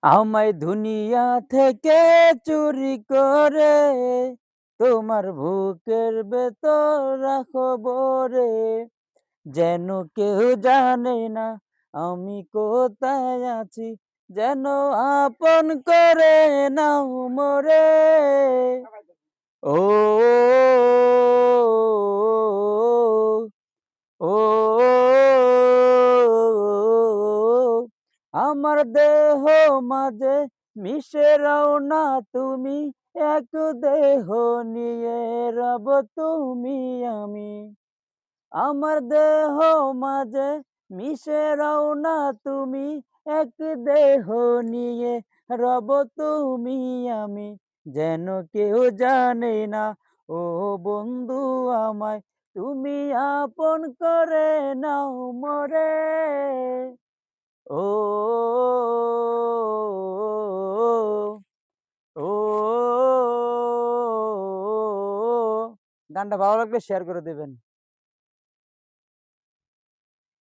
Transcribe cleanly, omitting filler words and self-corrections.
আমায় দুনিয়া থেকে চুরি করে তোমার বুকের ভেতর রাখো ভরে, যেন কেউ জানে না আমি কোথায় আছি, যেন আপন করে নাও মোরে। ও ও আমার দেহ মাঝে মিশে রও না তুমি, এক দেহ নিয়ে রব তুমি আমি। আমার দেহ মাঝে মিশে রও না তুমি, এক দেহ নিয়ে রব তুমি আমি, যেন কেউ জানে না ও বন্ধু আমায়, তুমি আপন করে নাও মোরে। ও ও গানটা ভালো লাগলে শেয়ার করে দেবেন।